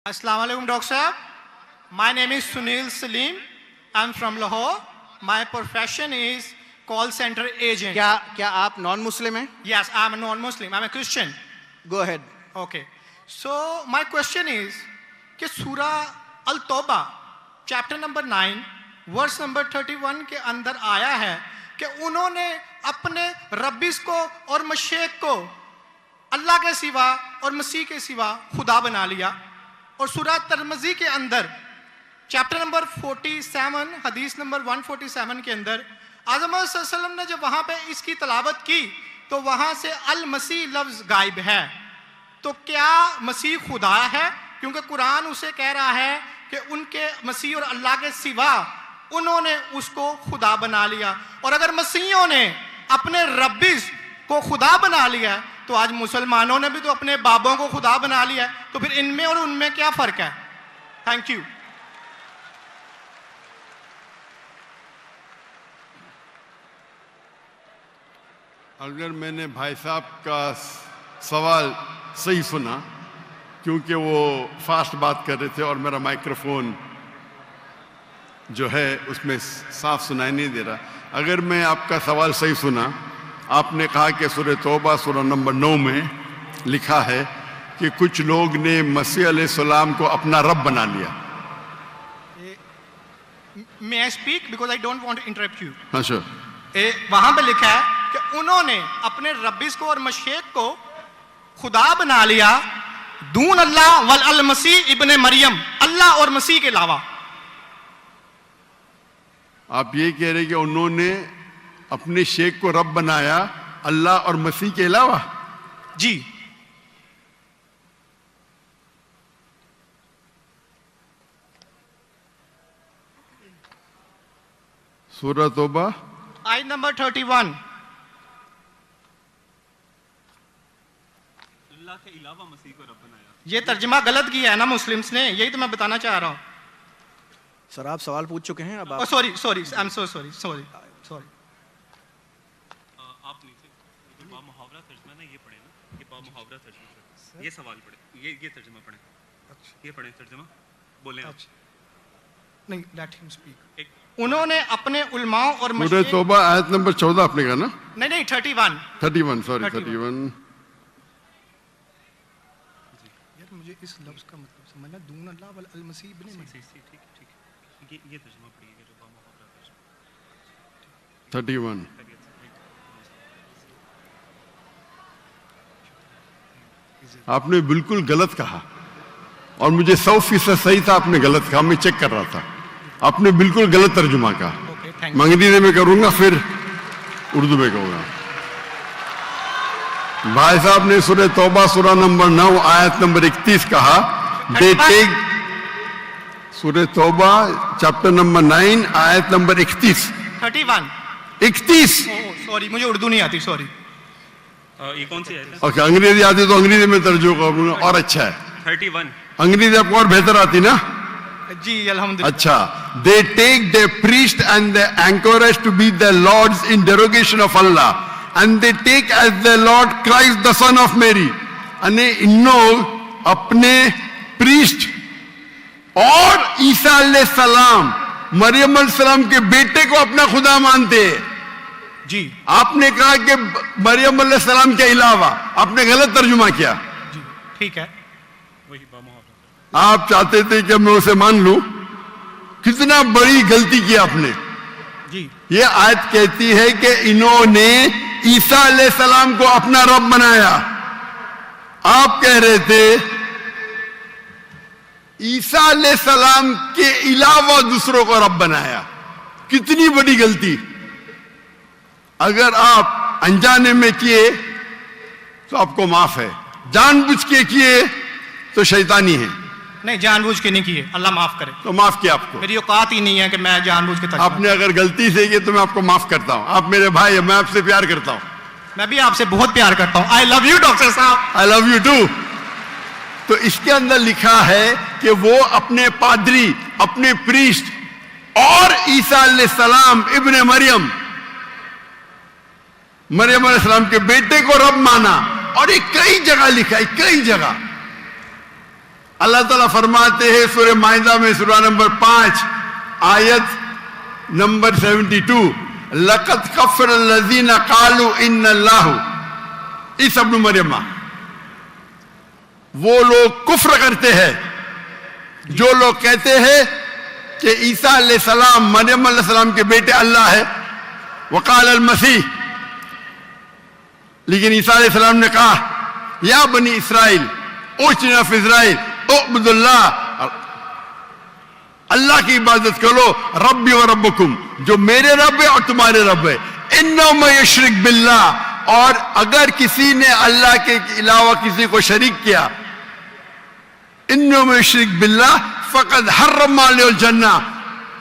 Assalamu alaikum, Dr. Sahab. My name is Sunil Salim. I'm from Lahore. My profession is call center agent. क्या आप non Muslim हैं? Yes, I'm a non-Muslim. I'm a Christian. Go ahead. Okay. So my question is कि सूरा अल-तौबा chapter number 9 verse number 31 के अंदर आया है कि उन्होंने अपने रब्बिस को और मशेक को अल्लाह के सिवा और मसीह के सिवा खुदा बना लिया। और सूरा तिरमिज़ी के अंदर चैप्टर नंबर 47 हदीस नंबर 147 के अंदर आज़म सल्लल्लाहु ने जब वहाँ पे इसकी तलावत की तो वहाँ से अल मसीह लफ्ज़ गायब है। तो क्या मसीह खुदा है? क्योंकि कुरान उसे कह रहा है कि उनके मसीह और अल्लाह के सिवा उन्होंने उसको खुदा बना लिया। और अगर मसीहों ने अपने रब्बिस को खुदा बना लिया तो आज मुसलमानों ने भी तो अपने बाबों को खुदा बना लिया है, तो फिर इनमें और उनमें क्या फर्क है? Thank you. अगर मैंने भाई साहब का सवाल सही सुना, क्योंकि वो फास्ट बात कर रहे थे और मेरा माइक्रोफोन जो है उसमें साफ सुनाई नहीं दे रहा। अगर मैं आपका सवाल सही सुना, आपने कहा कि सूरह तौबा सूरह नंबर 9 में लिखा है कि कुछ लोग ने मसीह अलैहिस्सलाम को अपना रब बना लिया। May I speak because I don't want to interrupt you. हाँ sure. वहां पे लिखा है कि उन्होंने अपने रब्बिस को और मशेक को खुदा बना लिया दून अल्लाह वल अल मसीह इब्ने मरियम, अल्लाह और मसीह के अलावा। आप ये कह रहे कि उन्होंने अपने शेख को रब बनाया अल्लाह और मसीह के अलावा? जी। सूरह तौबा आयत नंबर 31। अल्लाह के अलावा मसीह को रब बनाया। ये तर्जुमा गलत किया है ना मुस्लिम्स ने, यही तो मैं बताना चाह रहा हूँ। सर आप सवाल पूछ चुके हैं, अब आप sorry I am so sorry. आप नीचे जो बामुहावरा तर्जुमा ना ये पढ़े ना, ये बामुहावरा तर्जुमा, ये सवाल पढ़े, ये तर्जुमा पढ़े। अच्छा, ये पढ़े तर्जुमा, बोले आप। नहीं, लेट हिम स्पीक। उन्होंने अपने उलमाओं और सूरह तौबा आयत नंबर 14 आपने कहा ना? नहीं 31 सॉरी 31। यार मुझे इस लफ्ज का मतलब समझना, दून अल्लाह वल अल मसीह इब्ने मसीह। ठीक ये तर्जुमा पढ़िए जो बामुहावरा तर्जुमा 31। आपने बिल्कुल गलत कहा और मुझे 100% सही था, आपने गलत कहा, मैं चेक कर रहा था। आपने बिल्कुल गलत तर्जुमा कहा। मैं अंग्रेजी में करूंगा फिर उर्दू में कहूंगा। भाई साहब ने सूरह तौबा सूरह नंबर 9 आयत नंबर 31 कहा, दे टेक। सूरह तौबा चैप्टर नंबर 9 आयत नंबर 31। सॉरी मुझे उर्दू नहीं आती, सॉरी। ये कौन सी है? ओके, अंग्रेजी आती तो अंग्रेजी में तर्जुमा करूंगा और अच्छा है। 31 अंग्रेजी आपको और बेहतर आती ना? जी अल्हम्दुलिल्लाह। अच्छा, they take their priest and the anchorage to be their lords in derogation of Allah, and they take as their Lord Christ the son of Mary. अने इन लोग अपने प्रीस्ट और ईसा अलैहिस्सलाम मरियम अलैहिस्सलाम के बेटे को अपना खुदा मानते हैं। जी आपने कहा कि मरियम अलैहिस्सलाम के अलावा, आपने गलत तर्जुमा किया। जी ठीक है। वही बामुहावरा। आप चाहते थे कि मैं उसे मान लूं, कितना बड़ी गलती की आपने। जी ये आयत कहती है कि इन्होंने ईसा अलैहिस्सलाम को अपना रब बनाया। आप कह रहे थे ईसा अलैहिस्सलाम के अलावा दूसरों को रब बनाया। कितनी बड़ी गलती। अगर आप अनजाने में किए तो आपको माफ है, जानबूझ के किए तो शैतानी है। नहीं, जानबूझ के नहीं किए, अल्लाह माफ करे। तो माफ किया आपको। मेरी औकात ही नहीं है कि मैं जानबूझ के आपने अगर गलती से किए तो मैं आपको माफ करता हूं। आप मेरे भाई हैं, मैं आपसे प्यार करता हूं। मैं भी आपसे बहुत प्यार करता हूं। आई लव यू डॉक्टर साहब। I love you too. तो इसके अंदर लिखा है कि वो अपने पादरी, अपने प्रीस्ट और ईसा अलैहिस्सलाम इब्ने मरियम, मरियम अलैहिस्सलाम के बेटे को रब माना। और ये कई जगह लिखा है, कई जगह। अल्लाह ताला फरमाते हैं सूरह माइदा में सूरह नंबर 5 आयत नंबर 72, लक़द कफ़र लज़ीना क़ालू इन्नल्लाहु, ईसा इब्न मरियम, वो लोग कुफ्र करते हैं जो लोग कहते हैं कि ईसा अलैहिस्सलाम मरियम अलैहिस्सलाम के बेटे अल्लाह है। वक़ाल अल मसीह, लेकिन ईसा अलैहिस्सलाम ने कहा या बनी इसराइल उजना फी इस्राइल उअबुदुल्लाह, अल्लाह की इबादत करो, रब्बी व रब्बुकुम, जो मेरे रब है और तुम्हारे रब है। इन्नहु मन युश्रिक बिल्लाह, और अगर किसी ने अल्लाह के अलावा किसी को शरीक किया, इन्नहु मन युश्रिक बिल्लाह फ़क़द हर्रम अलैहिल जन्नह,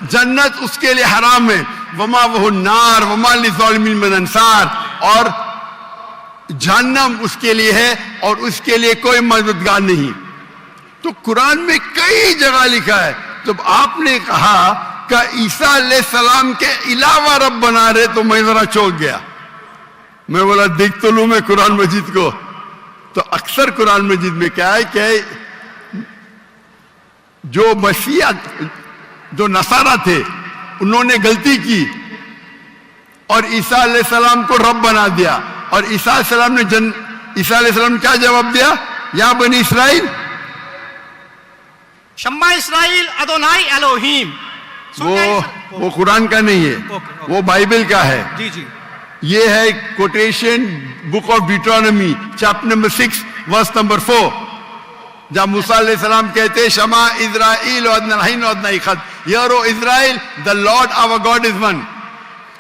जन्नत उसके लिए हराम है, वमा वहु नार वमा लिज़ालिमीन मिन अंसार, और जहन्नम उसके लिए है और उसके लिए कोई मददगार नहीं। तो कुरान में कई जगह लिखा है। तो आपने कहा कि ईसा अलैहिस्सलाम के अलावा रब बना रहे, तो मैं जरा चौंक गया। मैं बोला देख तो लूं मैं कुरान मजीद को। तो अक्सर कुरान मजीद में क्या है कि जो मसीहा, जो नसारा थे, उन्होंने गलती की और ईसा अलैहिस्सलाम को रब बना दिया। और ईसा अलैहिस्सलाम ने क्या जवाब दिया? या बनी इसराइल, शम्मा इसराइल अदोनाई एलोहीम। वो कुरान का नहीं है, वो बाइबल का है। जी जी, ये है quotation book of Deuteronomy chapter number 6 verse number 4, जहां मूसा अलैहिस्सलाम कहते हैं शमा इज़राइल वअदनाहीन वअदनाईखद, hear O Israel the Lord our God is one.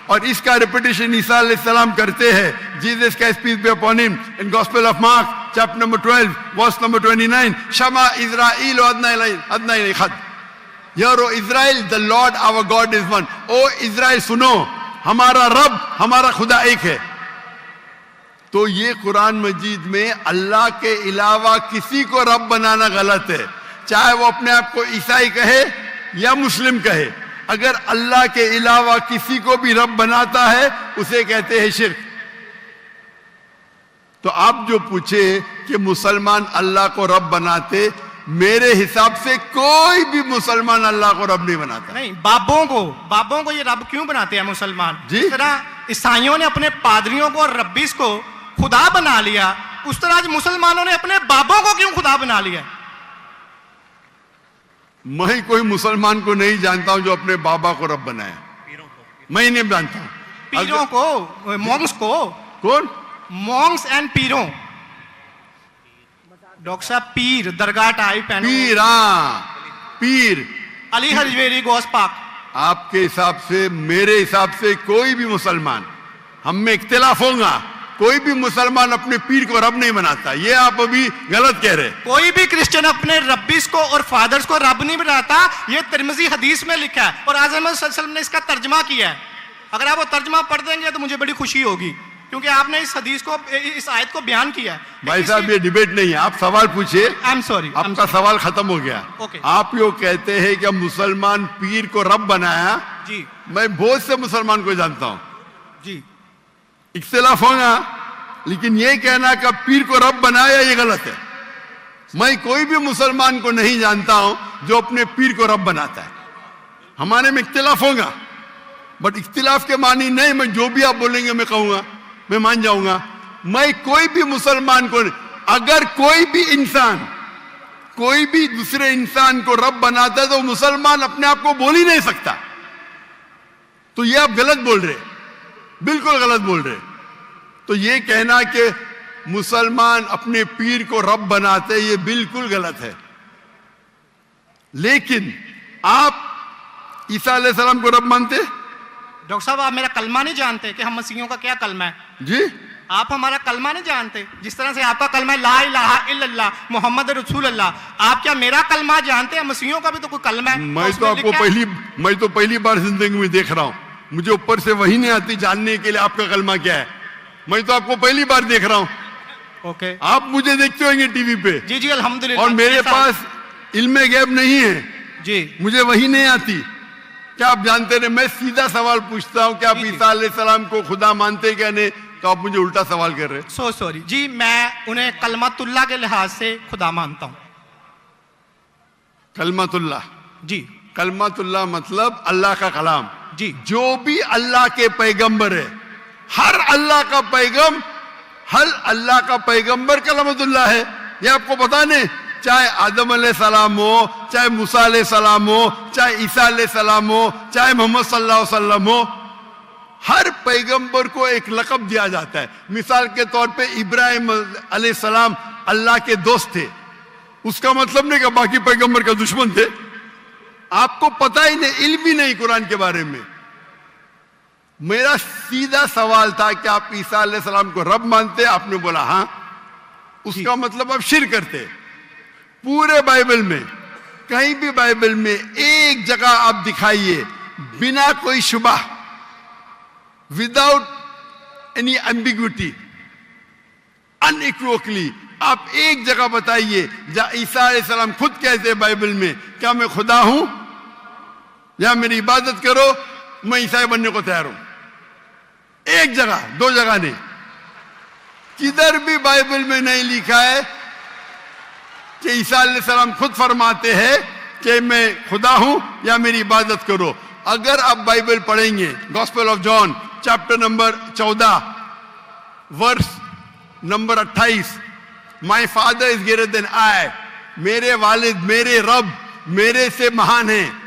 और इसका रिपीटेशन ईसा अलैहिस्सलाम करते हैं, जीसस का peace be upon him, in gospel of Mark chapter number 12 verse number 29, शमा इज़राइल वअदनाईखद, hear O Israel the Lord our God is one. O Israel सुनो, हमारा रब, हमारा खुदा एक है। तो ये कुरान मजीद में अल्लाह के अलावा किसी को रब बनाना गलत है, चाहे वो अपने आप को ईसाई कहे या मुस्लिम कहे। अगर अल्लाह के अलावा किसी को भी रब बनाता है उसे कहते हैं शिर्क। तो आप जो पूछे कि मुसलमान अल्लाह को रब बनाते, मेरे हिसाब से कोई भी मुसलमान अल्लाह को रब नहीं बनाता। नहीं, बाबों को ये रब क्यों बनाते हैं मुसलमान? जी? जिस तरह ईसाइयों ने अपने पादरियों को और रब्बीस को खुदा बना लिया, उस तरह आज मुसलमानों ने अपने बाबों को क्यों खुदा बना लिया? मैं कोई मुसलमान को नहीं जानता हूं जो अपने बाबा को रब बनाया, मैं नहीं जानता। पीरों को, मॉन्क्स को। कौन? Monks and पीरों। डॉक्टर साहब, पीर दरगाह टाइप है। पीर, हाँ पीर, अली हजवेरी गौस पाक। आपके हिसाब से, मेरे हिसाब से कोई भी मुसलमान, हम में इख्तिलाफ होगा, कोई भी मुसलमान अपने पीर को रब नहीं बनाता। ये आप अभी गलत कह रहे। कोई भी क्रिश्चियन अपने रब्बीस को और फादर्स को रब नहीं बनाता। ये तिरमिज़ी हदीस में लिखा है और आज़म सल्लल्लाहु अलैहि वसल्लम ने इसका तर्जमा किया है। अगर आप वो तर्जमा पढ़ देंगे तो मुझे बड़ी खुशी होगी, क्योंकि आपने इस हदीस को, इस आयत को बयान किया है। भाई साहब, ये डिबेट नहीं है, आप सवाल पूछिए। आई एम सॉरी, आपका सवाल खत्म हो गया। Okay. आप यो कहते हैं कि मुसलमान पीर को रब बनाया। जी मैं बहुत से मुसलमान को जानता हूं, जी, इख्तिलाफ होगा, लेकिन ये कहना कि पीर को रब बनाया ये गलत है। मैं कोई भी मुसलमान को नहीं जानता हूं जो अपने पीर को रब बनाता है। हमारे में इख्तिलाफ होगा, बट इख्तिलाफ के मानी नहीं मैं जो भी आप बोलेंगे मैं कहूंगा, मैं मान जाऊंगा। मैं कोई भी मुसलमान को, अगर कोई भी इंसान कोई भी दूसरे इंसान को रब बनाता है तो मुसलमान अपने आप को बोल ही नहीं सकता। तो ये आप गलत बोल रहे, बिल्कुल गलत बोल रहे। तो ये कहना कि मुसलमान अपने पीर को रब बनाते, ये बिल्कुल गलत है। लेकिन आप ईसा अलैहिस्सलाम को रब मानते? डॉक्टर साहब, आप मेरा कलमा नहीं जानते कि हम मसीहियों का क्या कलमा है? जी, आप हमारा कलमा नहीं जानते। जिस तरह से आपका कलमा है ला इलाहा इल्लल्लाह मोहम्मद रसूलुल्लाह, आप क्या मेरा कलमा जानते हैं? मसीहियों का भी तो कोई कलमा है। मैं तो पहली बार जिंदगी में देख रहा हूं। मुझे ऊपर से वही नहीं आती जानने के लिए आपका कलमा क्या है। मैं तो आपको पहली बार देख रहा हूं। ओके, आप मुझे देखते होंगे टीवी पे। जी जी, अल्हम्दुलिल्लाह। और मेरे पास इल्मे गैब नहीं है जी, मुझे वही नहीं आती। क्या आप जानते हैं, मैं सीधा सवाल पूछता हूं कि आप ईसा अलैहिस्सलाम को खुदा मानते क्या नहीं, तो आप मुझे उल्टा सवाल कर रहे हैं। सो सॉरी जी, मैं उन्हें कलमतुल्लाह के लिहाज से खुदा मानता हूं। कलमतुल्लाह। जी कलमतुल्लाह मतलब अल्लाह का कलाम। जी जो भी अल्लाह के पैगंबर है, हर अल्लाह का पैगंबर कलमतुल्लाह है। ये आपको पता नहीं, चाहे आदम अलैहिस्सलाम हो, चाहे मूसा अलैहिस्सलाम हो, चाहे ईसा अलैहिस्सलाम हो, चाहे मोहम्मद सल्लल्लाहु अलैहि वसल्लम हो, हर पैगंबर को एक लक़ब दिया जाता है। मिसाल के तौर पे इब्राहिम अलैहिस्सलाम अल्लाह के दोस्त थे, उसका मतलब नहीं कि बाकी पैगंबर का दुश्मन थे। आपको पता ही नहीं, इल्म भी नहीं कुरान के बारे में। मेरा सीधा सवाल था कि आप ईसा अलैहिस्सलाम को रब मानते? आपने बोला हाँ। उसका मतलब आप शिर्क करते। पूरे बाइबल में, कहीं भी बाइबल में एक जगह आप दिखाइए बिना कोई शुबा, विदाउट एनी एम्बिग्विटी, अनइक्वोकली, आप एक जगह बताइए जहां ईसा अलैहिस्सलाम खुद कहते हैं बाइबल में, क्या मैं खुदा हूं या मेरी इबादत करो, मैं ईसाई बनने को तैयार हूं। एक जगह, दो जगह नहीं, किधर भी बाइबल में नहीं लिखा है कि ईसा अलैहिस्सलाम खुद फरमाते हैं कि मैं खुदा हूं या मेरी इबादत करो। अगर आप बाइबल पढ़ेंगे, gospel of John chapter number 14 verse number 28, my father is greater than I, मेरे वालिद, मेरे रब मेरे से महान है।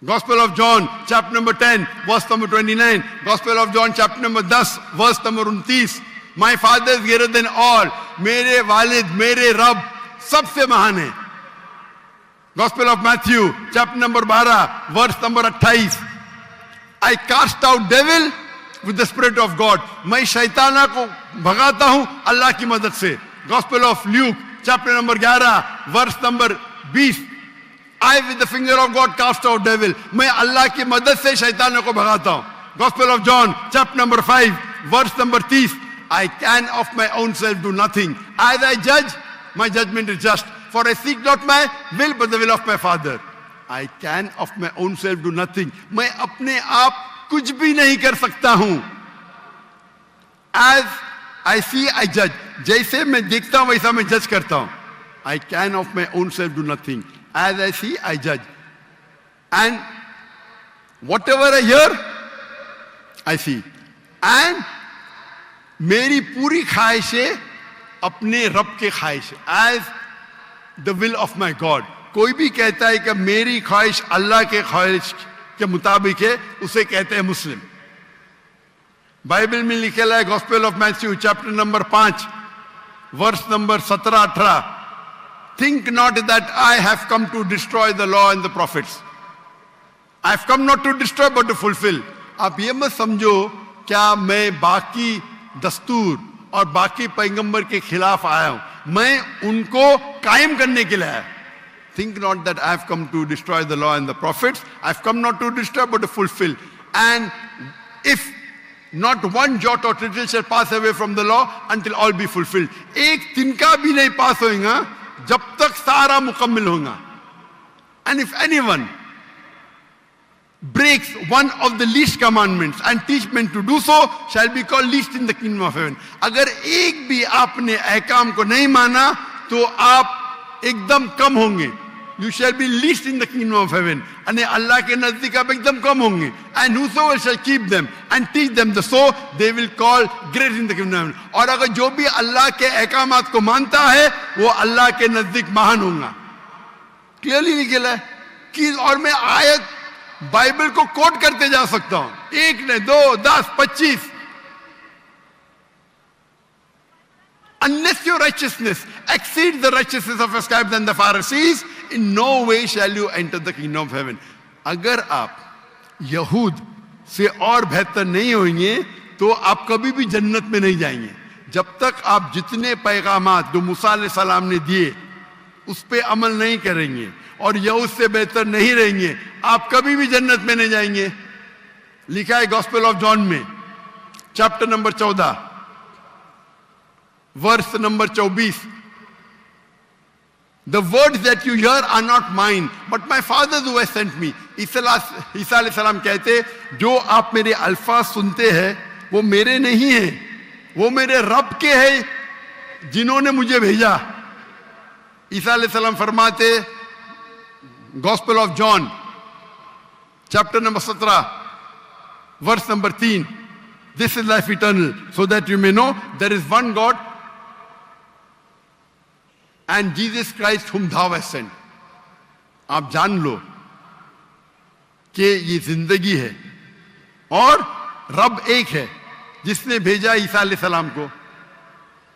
Gospel of John chapter number 10 verse number 29, Gospel of John chapter number 10 verse number 29, my father is greater than all, मेरे वालिद, मेरे रब सबसे महान है। Gospel of Matthew chapter number 12 verse number 28, I cast out devil with the spirit of God, मैं शैताना को भगाता हूं अल्लाह की मदद से। Gospel of Luke chapter number 11 verse number 20, I with the finger of God cast out devil, मैं अल्लाह की मदद से शैतानों को भगाता हूं। Gospel of John chapter number 5 verse number 30, I can of my own self do nothing, as I judge my judgment is just, for I seek not my will but the will of my Father। I can of my own self do nothing, मैं अपने आप कुछ भी नहीं कर सकता हूं। As I see I judge, जैसे मैं देखता हूं वैसा मैं जज करता हूं। I can of my own self do nothing, as I see I judge, and whatever I hear I see, and मेरी पूरी ख्वाहिशें अपने रब के ख्वाहिश, as the will of my God। कोई भी कहता है कि मेरी ख्वाहिश अल्लाह के ख्वाहिश के मुताबिक है, उसे कहते हैं मुस्लिम। बाइबल में लिखा है gospel of Matthew chapter number 5 verse number 17-18, think not that I have come to destroy the law and the prophets, I have come not to destroy but to fulfill। आप ये मत समझो क्या मैं बाकी दस्तूर और बाकी पैगंबर के खिलाफ आया हूं, मैं उनको कायम करने के लिए आया। Think not that I have come to destroy the law and the prophets, I have come not to destroy but to fulfill। And if not one jot or tittle shall pass away from the law until all be fulfilled, एक तिनका भी नहीं पास होगा जब तक सारा मुकम्मल होगा। And if anyone breaks one of the least commandments and teach men to do so shall be called least in the kingdom of heaven। अगर एक भी आपने अहकाम को नहीं माना तो आप एकदम कम होंगे। You shall be least in the kingdom of heaven, अने अल्लाह के नजदीक आप एकदम कम होंगे। And whosoever shall keep them and teach them the so they will call great in the kingdom of heaven। और अगर जो भी अल्लाह के अहकामात को मानता है वो अल्लाह के नजदीक महान होगा। क्लियरली निकला है कि, और मैं आयत बाइबल को कोट करते जा सकता हूं, एक ने 2, 10, 25। Unless your righteousness exceeds the righteousness of the scribes and the Pharisees, in no way shall you enter the kingdom of heaven। अगर आप यहूद से और बेहतर नहीं होंगे तो आप कभी भी जन्नत में नहीं जाएंगे। जब तक आप जितने पैगामात जो मूसा अलैहिस्सलाम ने दिए उस पे अमल नहीं करेंगे और यहूद से बेहतर नहीं रहेंगे, आप कभी भी जन्नत में नहीं जाएंगे। लिखा है गॉस्पेल ऑफ जॉन में chapter number 14 verse number 24, the words that you hear are not mine but my father who has sent me। ईसा अलैहिस्सलाम कहते जो आप मेरे अल्फाज सुनते हैं वो मेरे नहीं है, वो मेरे रब के हैं जिन्होंने मुझे भेजा। ईसा अलैहिस्सलाम फरमाते, gospel of John chapter number 17 verse number 3, this is life eternal so that you may know there is one God and Jesus Christ whom thou hast sent। आप जान लो कि ये जिंदगी है और रब एक है जिसने भेजा ईसा अलैहिस्सलाम को।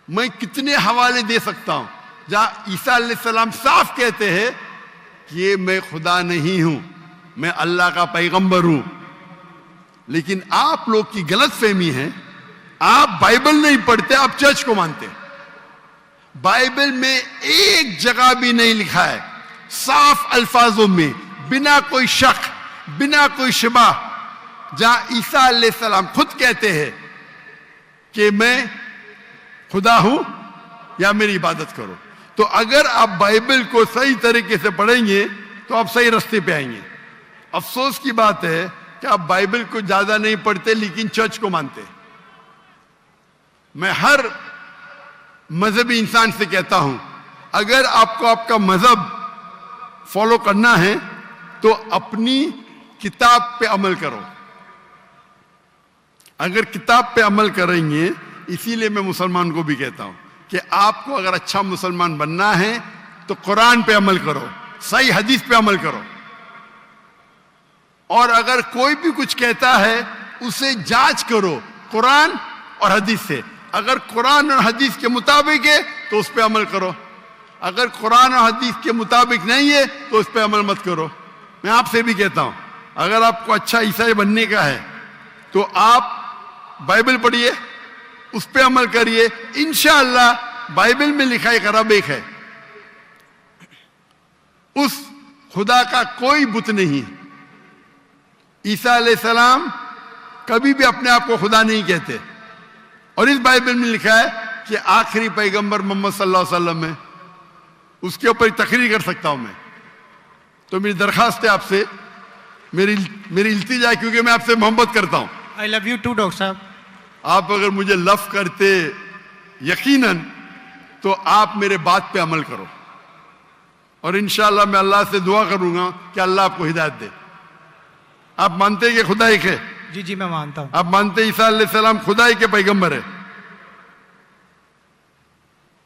मैं कितने हवाले दे सकता हूं जहां ईसा अलैहिस्सलाम साफ कहते हैं कि ये मैं खुदा नहीं हूं, मैं अल्लाह का पैगंबर हूं। लेकिन आप लोग की गलतफहमी है, आप बाइबल नहीं पढ़ते, आप चर्च को मानते हैं। बाइबल में एक जगह भी नहीं लिखा है साफ अल्फाजों में, बिना कोई शक, बिना कोई शिबा, जहां ईसा अलैहिस्सलाम खुद कहते हैं कि मैं खुदा हूं या मेरी इबादत करो। तो अगर आप बाइबल को सही तरीके से पढ़ेंगे तो आप सही रास्ते पे आएंगे। अफसोस की बात है कि आप बाइबल को ज्यादा नहीं पढ़ते लेकिन चर्च को मानते। मैं हर मजहबी इंसान से कहता हूं, अगर आपको आपका मजहब फॉलो करना है तो अपनी किताब पे अमल करो। अगर किताब पे अमल करेंगे, इसीलिए मैं मुसलमान को भी कहता हूं कि आपको अगर अच्छा मुसलमान बनना है तो कुरान पे अमल करो, सही हदीस पे अमल करो। और अगर कोई भी कुछ कहता है उसे जांच करो कुरान और हदीस से। अगर कुरान और हदीस के मुताबिक है तो उस पे अमल करो, अगर कुरान और हदीस के मुताबिक नहीं है तो उस पे अमल मत करो। मैं आपसे भी कहता हूं, अगर आपको अच्छा ईसाई बनने का है तो आप बाइबल पढ़िए, उस पे अमल करिए। इंशाअल्लाह बाइबल में लिखा एक रब एक है, उस खुदा का कोई बुत नहीं है। ईसा अलैहिस्सलाम कभी भी अपने आप को खुदा नहीं कहते। और इस बाइबल में लिखा है कि आखिरी पैगंबर मोहम्मद सल्लल्लाहु अलैहि वसल्लम है। उसके ऊपर तकरीर कर सकता हूं मैं। तो मेरी दरखास्त है आपसे, मेरी इल्तिजा है, क्योंकि मैं आपसे मोहब्बत करता हूं। I love you too doctor साहब। आप अगर मुझे लव करते यकीनन तो आप मेरे बात पे अमल करो। और इंशाअल्लाह मैं अल्लाह से दुआ करूंगा कि अल्लाह आपको हिदायत दे। आप मानते हैं कि खुदा एक है? जी जी मैं मानता हूं। आप मानते हैं ईसा अलैहिस्सलाम खुदाई के पैगंबर है?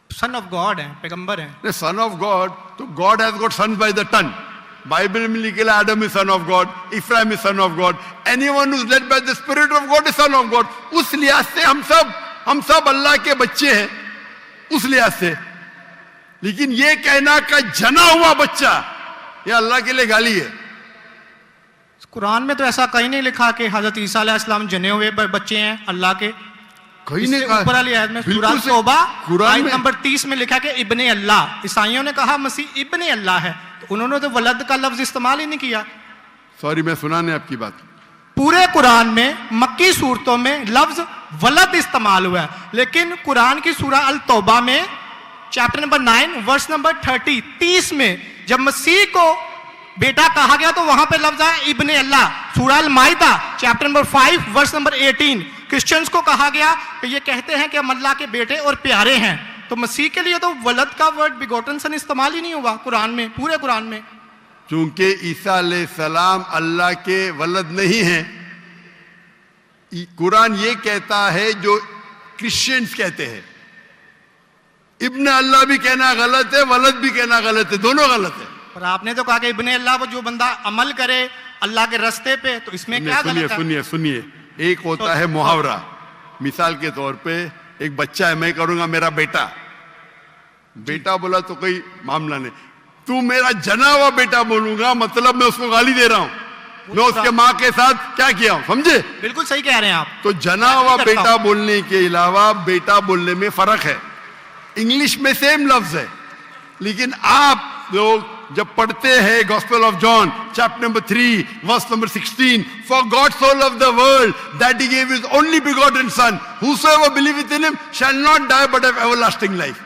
सन ऑफ गॉड है, पैगंबर है। सन ऑफ गॉड, तो God has got sons by the ton. Bible में लिखे Adam is son of God, Ephraim is son of God, anyone who is led by the spirit of God is son of God. उस लिहाज से हम सब अल्लाह के बच्चे हैं, उस लिहाज से। लेकिन ये कहना का जना हुआ बच्चा, ये अल्लाह के लिए गाली है। कुरान में तो ऐसा कहीं नहीं लिखा कि हजरत ईसा अलैहिस्सलाम जने हुए बच्चे हैं अल्लाह के। कहीं नहीं ऊपर वाली आयत में सूरह तौबा आयत नंबर 30 में लिखा कि इब्ने अल्लाह। ईसाइयों ने कहा मसीह इब्ने अल्लाह है, तो उन्होंने तो वलद का लफ्ज इस्तेमाल ही नहीं किया। सॉरी, मैं सुना नहीं आपकी बात। पूरे कुरान में मक्की सूरतों में लफ्ज वलद इस्तेमाल हुआ है, लेकिन कुरान की सूरह अल तौबा में चैप्टर नंबर 9 वर्स नंबर 30 में जब मसीह को बेटा कहा गया तो वहां पे लफ्ज आया इब्ने अल्लाह। सूरह अल माइदा chapter number 5 verse number 18 Christians को कहा गया कि ये कहते हैं कि हम अल्लाह के बेटे और प्यारे हैं। तो मसीह के लिए तो वलद का वर्ड बिगोटन सन इस्तेमाल ही नहीं हुआ कुरान में, पूरे कुरान में। चूंकि ईसा अलैहिस्सलाम अल्लाह के वलद नहीं है, कुरान ये कहता है जो क्रिश्चियंस कहते हैं। इब्ने अल्लाह भी कहना गलत है, वलद भी कहना गलत है, दोनों गलत है। और आपने तो कहा कि इब्ने अल्लाह वो जो बंदा अमल करे अल्लाह के रास्ते पे, तो इसमें क्या गलत है? सुनिए, एक होता है मुहावरा। मिसाल के तौर पे एक बच्चा है, मैं करूंगा मेरा बेटा, बेटा बोला तो कोई मामला नहीं। तू मेरा जना हुआ बेटा बोलूंगा मतलब मैं उसको गाली दे रहा हूं, मैं उसके माँ के साथ क्या किया हूं, समझे? बिल्कुल सही कह रहे हैं आप। तो जना हुआ बेटा बोलने के अलावा बेटा बोलने में फर्क है। इंग्लिश में सेम लफ्ज है, लेकिन आप लोग जब पढ़ते हैं gospel of John chapter number 3 verse number 16, for God so loved the world that he gave his only begotten son, whosoever believeth in him shall not die but have everlasting life।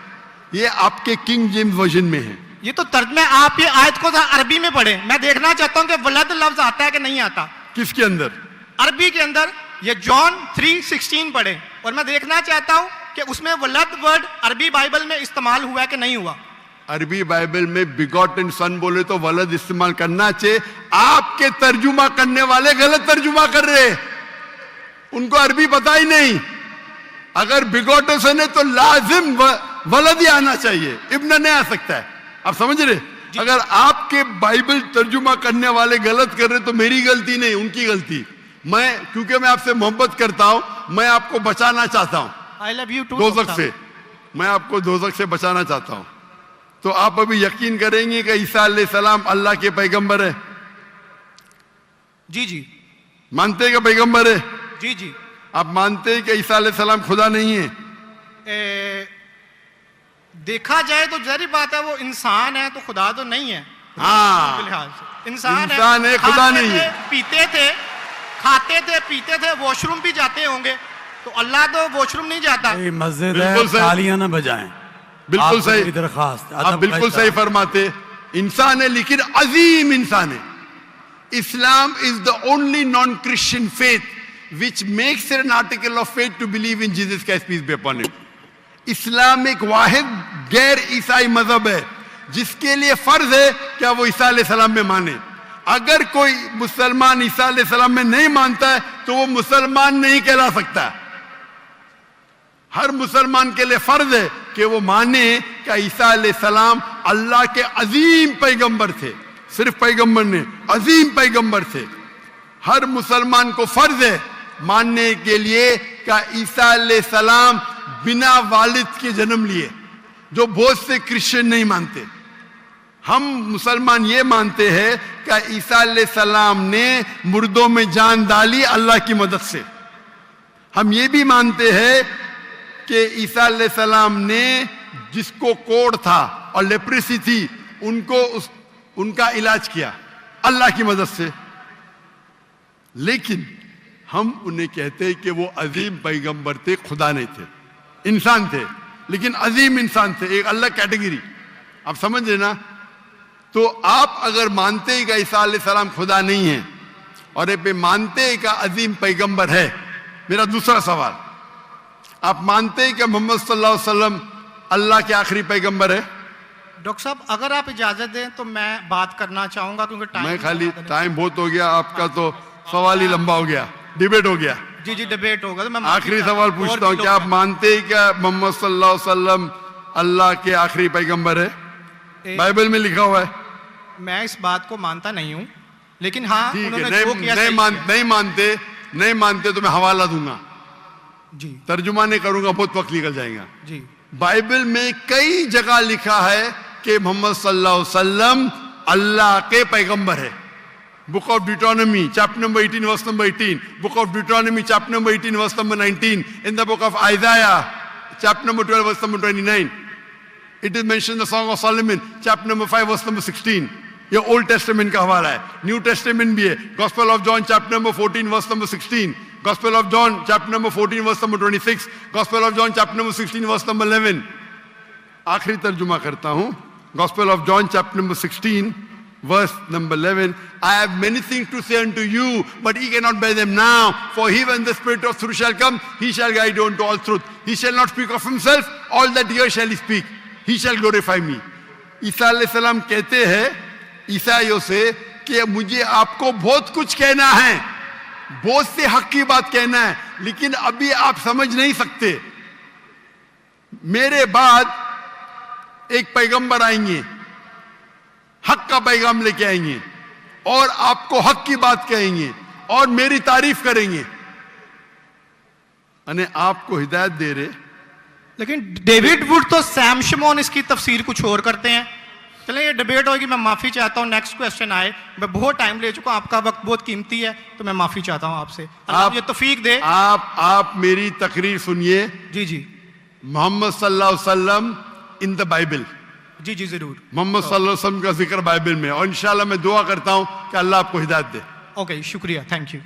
ये आपके king James version में है। ये तो तर्जमे आप ये आयत को अरबी में पढ़े। मैं देखना चाहता हूं कि वलद लफ्ज आता है कि नहीं आता। किसके अंदर? अरबी के अंदर। ये जॉन 3:16 पढ़े और मैं देखना चाहता हूं कि उसमें वलद वर्ड अरबी बाइबल में इस्तेमाल हुआ है कि नहीं हुआ। अरबी बाइबल में बिगॉटन सन बोले तो वलद इस्तेमाल करना चाहिए। आपके तर्जुमा करने वाले गलत तर्जुमा कर रहे हैं, उनको अरबी पता ही नहीं। अगर बिगॉटन सन है तो लाजिम वलद ही आना चाहिए, इब्न नहीं आ सकता है। आप समझ रहे? अगर आपके बाइबल तर्जुमा करने वाले गलत कर रहे तो मेरी गलती नहीं, उनकी गलती। क्योंकि मैं आपसे मोहब्बत करता हूं, मैं आपको बचाना चाहता हूं आई लव यू टू दोजख से, मैं आपको दोजख से बचाना चाहता हूं। तो आप अभी यकीन करेंगे कि ईसा अलैहिस्सलाम अल्लाह के पैगंबर है? जी जी मानते हैं कि पैगंबर है? जी जी। आप मानते हैं कि ईसा अलैहिस्सलाम खुदा नहीं है? देखा जाए तो जरी बात है, वो इंसान है तो खुदा तो नहीं है। हाँ, के लिहाज से इंसान है, खुदा नहीं है। पीते थे, खाते थे, पीते थे, वॉशरूम भी जाते होंगे, तो अल्लाह तो वॉशरूम नहीं जाता। मस्जिद बिल्कुल है, सही। तालियां ना बजाएं। बिल्कुल सही, आपकी दरख्वास्त, आप अदब बिल्कुल का सही फरमाते। इंसान है लेकिन अजीम इंसान है। Islam is the only non Christian faith which makes an article of faith to believe in Jesus Christ peace be upon him. इस्लाम एक वाहिद गैर ईसाई मजहब है जिसके लिए फर्ज है क्या वो ईसा अलैहिस्सलाम में माने। अगर कोई मुसलमान ईसा अलैहिस्सलाम में नहीं मानता है तो वो मुसलमान नहीं कहला सकता। हर मुसलमान के लिए फर्ज है कि वो माने कि ईसा अलैहिस्सलाम अल्लाह के अजीम पैगंबर थे। सिर्फ पैगंबर ने, अजीम पैगंबर थे। हर मुसलमान को फर्ज है मानने के लिए कि ईसा अलैहिस्सलाम बिना वालिद के जन्म लिए, जो बहुत से क्रिश्चियन नहीं मानते। हम मुसलमान ये मानते हैं कि ईसा अलैहिस्सलाम ने मुर्दों में जान डाली अल्लाह की मदद से। हम ये भी मानते हैं कि ईसा अलैहिस्सलाम ने जिसको कोढ़ था और लेप्रेसी थी उनका इलाज किया अल्लाह की मदद से। लेकिन हम उन्हें कहते हैं कि वो अजीम पैगंबर थे, खुदा नहीं थे, इंसान थे, लेकिन अजीम इंसान थे, एक अलग कैटेगरी। आप समझ रहे ना? तो आप अगर मानते हैं कि ईसा अलैहिस्सलाम खुदा नहीं है और ये मानते हैं कि अजीम पैगंबर है, मेरा दूसरा सवाल, आप मानते हैं कि मोहम्मद सल्लल्लाहु अलैहि वसल्लम अल्लाह के आखिरी पैगंबर है? डॉक्टर साहब अगर आप इजाजत दें तो मैं बात करना चाहूंगा, क्योंकि मैं खाली टाइम बहुत हो गया, आपका तो सवाल ही लंबा हो गया, डिबेट हो गया। जी जी डिबेट होगा। तो मैं आखिरी सवाल पूछता हूँ, क्या आप मानते हैं क्या मोहम्मद सल्लल्लाहु अलैहि वसल्लम अल्लाह के आखिरी पैगंबर है? बाइबल में लिखा हुआ है। मैं इस बात को मानता नहीं हूँ, लेकिन हाँ ठीक है, उन्होंने जो किया सही किया। नहीं मानते तो मैं हवाला दूंगा जी, तर्जुमा नहीं करूंगा, बहुत वक्त निकल जाएगा। जी बाइबल में कई जगह लिखा है कि मोहम्मद सल्लल्लाहु अलैहि वसल्लम अल्लाह के पैगंबर है। Book of Deuteronomy chapter number 18 verse number 18, book of Deuteronomy chapter number 18 verse number 19, in the book of Isaiah chapter number 12 verse number 29, it is mention the song of Solomon chapter number 5 verse number 16। ये old testament का हवाला है, new Testament भी है। Gospel of John chapter number 14 verse number 16, gospel of John chapter number 14 verse number 26, gospel of John chapter number 16 verse number 11। आखिरी तर्जुमा करता हूं, gospel of John chapter number 16 verse number 11, I have many things to say unto you, but ye cannot bear them now. For he, when the Spirit of truth shall come, he shall guide you unto all truth. He shall not speak of himself, all that he shall speak. He shall glorify me. ईसा अलैहिस्सलाम कहते हैं ईसाइयों से कि मुझे आपको बहुत कुछ कहना है, बहुत से हक की बात कहना है, लेकिन अभी आप समझ नहीं सकते। मेरे बाद एक पैगंबर आएंगे, हक का पैगाम लेके आएंगे और आपको हक की बात कहेंगे और मेरी तारीफ करेंगे, यानी आपको हिदायत दे रहे। लेकिन डेविड वुड तो सैम शमोन इसकी तफसीर कुछ और करते हैं। चलिए ये डिबेट होगी, मैं माफी चाहता हूँ। नेक्स्ट क्वेश्चन आए, मैं बहुत टाइम ले चुका हूँ, आपका वक्त बहुत कीमती है, तो मैं माफी चाहता हूँ आपसे। आप ये तौफीक दे। आप मेरी तकरीर सुनिए। जी जी मोहम्मद सल्लल्लाहु अलैहि वसल्लम इन द बाइबल, जी जी जरूर। मोहम्मद सल्लल्लाहु अलैहि वसल्लम का जिक्र बाइबल में, और इंशाल्लाह मैं दुआ करता हूं कि अल्लाह आपको हिदायत दे। ओके शुक्रिया, थैंक यू।